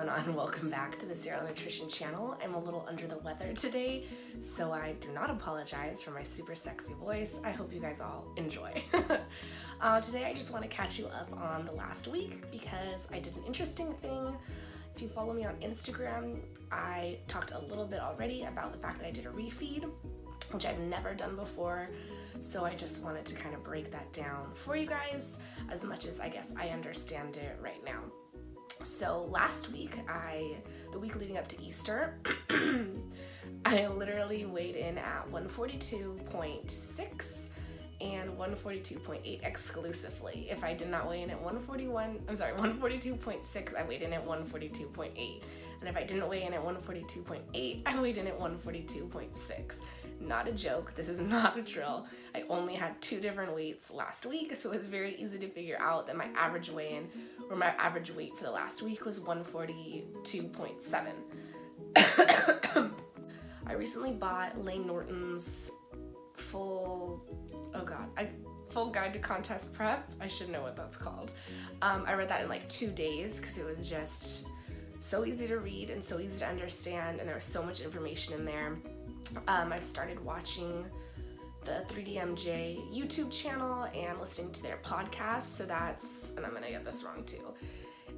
going on? Welcome back to the Serial Nutrition channel. I'm a little under the weather today, so I do not apologize for my super sexy voice. I hope you guys all enjoy. Today I just want to catch you up on the last week because I did an interesting thing. If you follow me on Instagram, I talked a little bit already about the fact that I did a refeed, which I've never done before. So I just wanted to kind of break that down for you guys as much as I guess I understand it right now. So last week, the week leading up to Easter, I literally weighed in at 142.6 and 142.8 exclusively. If I did not weigh in at 142.6, I weighed in at 142.8. And if I didn't weigh in at 142.8, I weighed in at 142.6. Not a joke, this is not a drill. I only had 2 different weights last week, so it was very easy to figure out that my average weigh-in, or my average weight for the last week was 142.7. I recently bought Lane Norton's full guide to contest prep. I should know what that's called. I read that in like 2 days because it was just so easy to read and so easy to understand, and there was so much information in there. I've started watching the 3DMJ YouTube channel and listening to their podcast. So that's, and I'm gonna get this wrong too,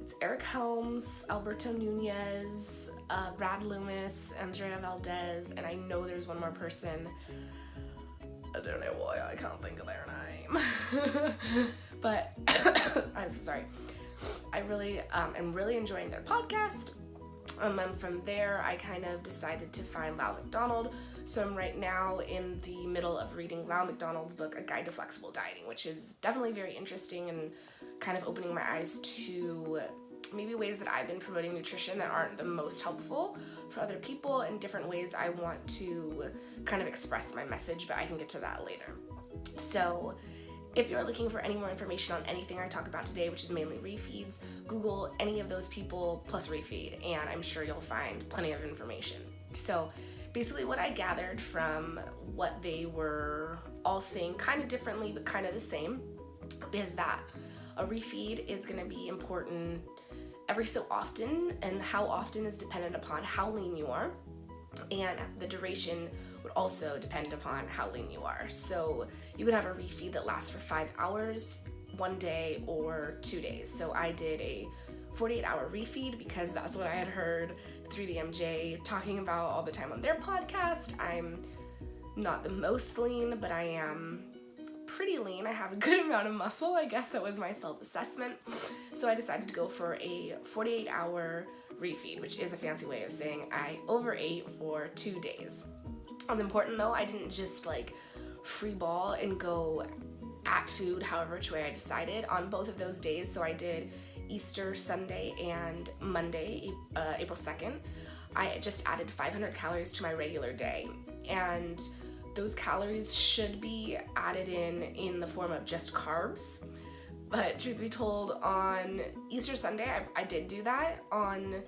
it's Eric Helms, Alberto Nunez, Brad Loomis, Andrea Valdez, and I know there's one more person. I don't know why I can't think of their name. But I'm so sorry. I really am really enjoying their podcast. And then from there, I kind of decided to find Lau McDonald. So I'm right now in the middle of reading Lau McDonald's book, A Guide to Flexible Dieting, which is definitely very interesting and kind of opening my eyes to maybe ways that I've been promoting nutrition that aren't the most helpful for other people, and different ways I want to kind of express my message, but I can get to that later. So if you're looking for any more information on anything I talk about today, which is mainly refeeds, Google any of those people plus refeed, and I'm sure you'll find plenty of information. So basically what I gathered from what they were all saying kind of differently but kind of the same is that a refeed is going to be important every so often, and how often is dependent upon how lean you are, and the duration would also depend upon how lean you are. So you could have a refeed that lasts for 5 hours, 1 day, or 2 days. So I did a 48-hour refeed because that's what I had heard 3DMJ talking about all the time on their podcast. I'm not the most lean, but I am pretty lean. I have a good amount of muscle. I guess that was my self-assessment. So I decided to go for a 48-hour refeed, which is a fancy way of saying I overate for 2 days. What's important though, I didn't just like free ball and go at food however which way I decided on both of those days. So I did Easter Sunday and Monday, April 2nd. I just added 500 calories to my regular day, and those calories should be added in the form of just carbs. But truth be told, on Easter Sunday, I did do that. On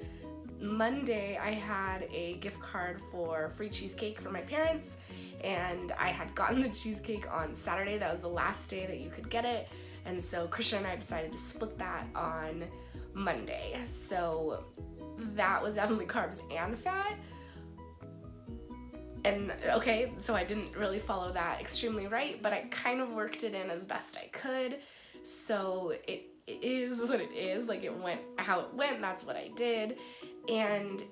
Monday, I had a gift card for free cheesecake for my parents, and I had gotten the cheesecake on Saturday. That was the last day that you could get it, and so Christian and I decided to split that on Monday. So that was definitely carbs and fat. And okay, so I didn't really follow that extremely right, but I kind of worked it in as best I could. So it is what it is. Like, it went how it went, that's what I did. And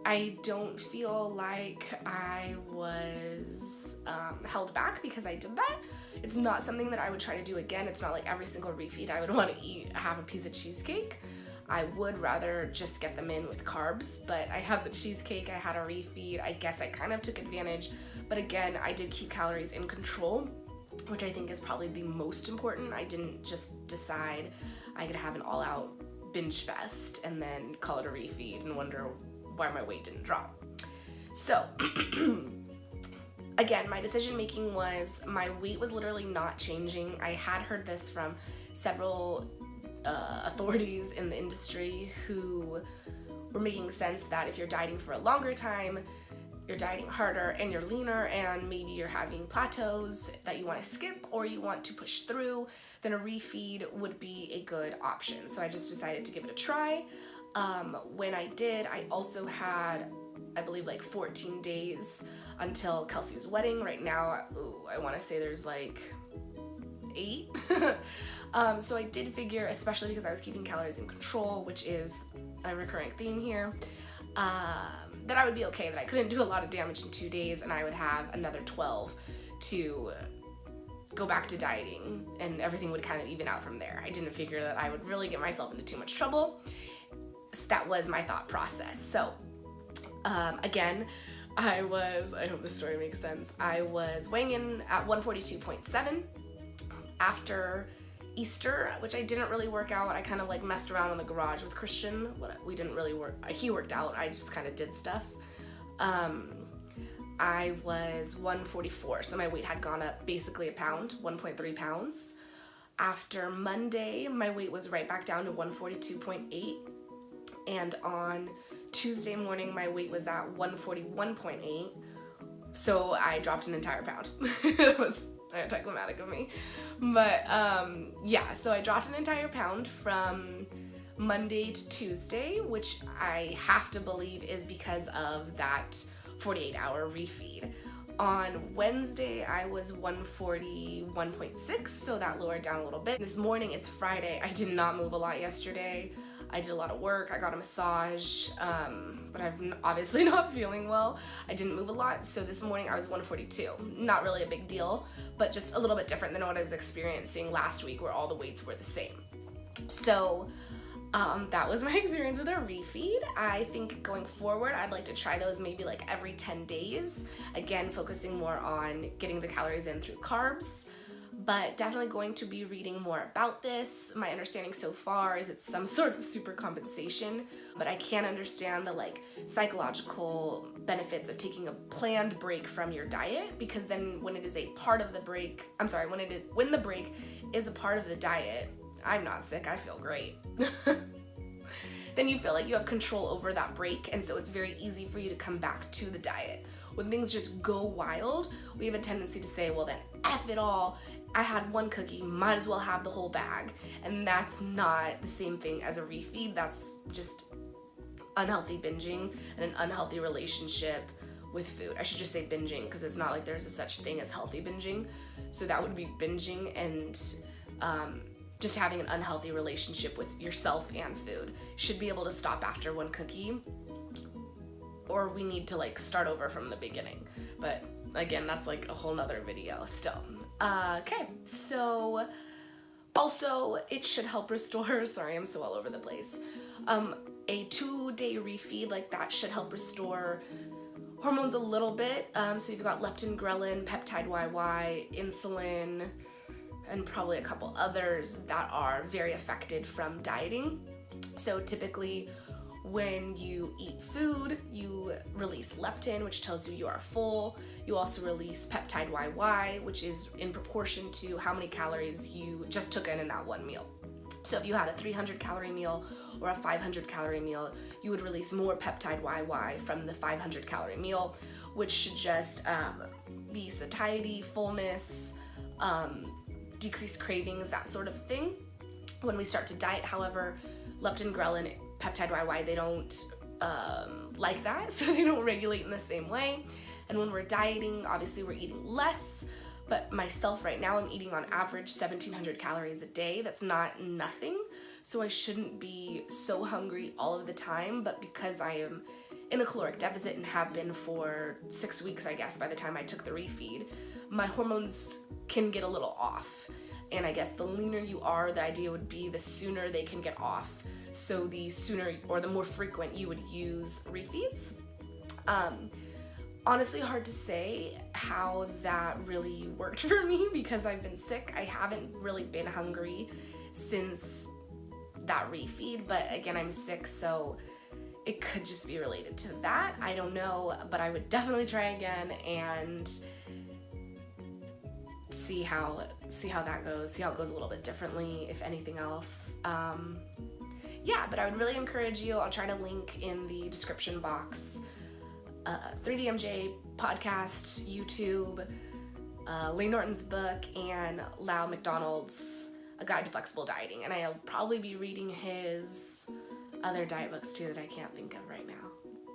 I don't feel like I was held back because I did that. It's not something that I would try to do again. It's not like every single refeed I would want to have a piece of cheesecake. I would rather just get them in with carbs, but I had the cheesecake, I had a refeed. I guess I kind of took advantage, but again, I did keep calories in control, which I think is probably the most important. I didn't just decide I could have an all-out binge fest and then call it a refeed and wonder why my weight didn't drop. So again, my decision making was my weight was literally not changing. I had heard this from several authorities in the industry who were making sense that if you're dieting for a longer time, you're dieting harder and you're leaner, and maybe you're having plateaus that you want to skip or you want to push through, then a refeed would be a good option. So I just decided to give it a try. When I did, I also had, I believe, like 14 days until Kelsey's wedding. Right now, I want to say there's like 8. So I did figure, especially because I was keeping calories in control, which is a recurring theme here, that I would be okay, that I couldn't do a lot of damage in 2 days, and I would have another 12 to go back to dieting, and everything would kind of even out from there. I didn't figure that I would really get myself into too much trouble. So that was my thought process. So again, I hope this story makes sense, I was weighing in at 142.7 after Easter, which I didn't really work out. I kind of like messed around in the garage with Christian. We didn't really work. He worked out. I just kind of did stuff. I was 144, so my weight had gone up basically a pound, 1.3 pounds. After Monday, my weight was right back down to 142.8, and on Tuesday morning, my weight was at 141.8, so I dropped an entire pound. It was anticlimactic of me, but yeah, so I dropped an entire pound from Monday to Tuesday, which I have to believe is because of that 48-hour refeed. On Wednesday, I was 141.6, so that lowered down a little bit. This morning, it's Friday. I did not move a lot yesterday. I did a lot of work. I got a massage, but I'm obviously not feeling well. I didn't move a lot, so this morning I was 142. Not really a big deal, but just a little bit different than what I was experiencing last week, where all the weights were the same. So that was my experience with a refeed. I think going forward, I'd like to try those maybe like every 10 days. Again, focusing more on getting the calories in through carbs, but definitely going to be reading more about this. My understanding so far is it's some sort of super compensation, but I can't understand the like psychological benefits of taking a planned break from your diet, because then when it is a part of the break, when the break is a part of the diet, I'm not sick, I feel great. Then you feel like you have control over that break, and so it's very easy for you to come back to the diet. When things just go wild, we have a tendency to say, well then, F it all. I had one cookie, might as well have the whole bag. And that's not the same thing as a refeed. That's just unhealthy binging and an unhealthy relationship with food. I should just say binging, because it's not like there's a such thing as healthy binging. So that would be binging and just having an unhealthy relationship with yourself and food. You should be able to stop after one cookie, or we need to like start over from the beginning. But again, that's like a whole nother video still. Okay, so also it should help restore, sorry, I'm so all over the place. A 2-day refeed like that should help restore hormones a little bit. So you've got leptin, ghrelin, peptide YY, insulin, and probably a couple others that are very affected from dieting. So typically when you eat food, you release leptin, which tells you are full. You also release peptide YY, which is in proportion to how many calories you just took in that one meal. So if you had a 300 calorie meal or a 500 calorie meal, you would release more peptide YY from the 500 calorie meal, which should just be satiety, fullness, decreased cravings, that sort of thing. When we start to diet, however, leptin, ghrelin, peptide YY, they don't like that, so they don't regulate in the same way. And when we're dieting, obviously we're eating less, but myself right now, I'm eating on average 1,700 calories a day. That's not nothing, so I shouldn't be so hungry all of the time, but because I am in a caloric deficit and have been for 6 weeks, I guess, by the time I took the refeed, my hormones can get a little off. And I guess the leaner you are, the idea would be the sooner they can get off. So the sooner or the more frequent you would use refeeds. Honestly, hard to say how that really worked for me because I've been sick. I haven't really been hungry since that refeed, but again, I'm sick, so it could just be related to that. I don't know, but I would definitely try again and see how that goes, see how it goes a little bit differently, if anything else. Yeah, but I would really encourage you, I'll try to link in the description box, 3DMJ podcast, YouTube, Layne Norton's book, and Lau McDonald's A Guide to Flexible Dieting. And I'll probably be reading his other diet books too that I can't think of right now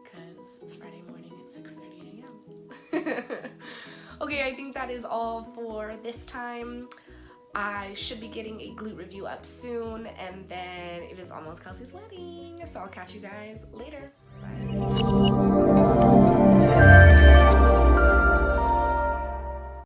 because it's Friday morning at 6:30 a.m. Okay, I think that is all for this time. I should be getting a glute review up soon, and then it is almost Kelsey's wedding, so I'll catch you guys later. Bye.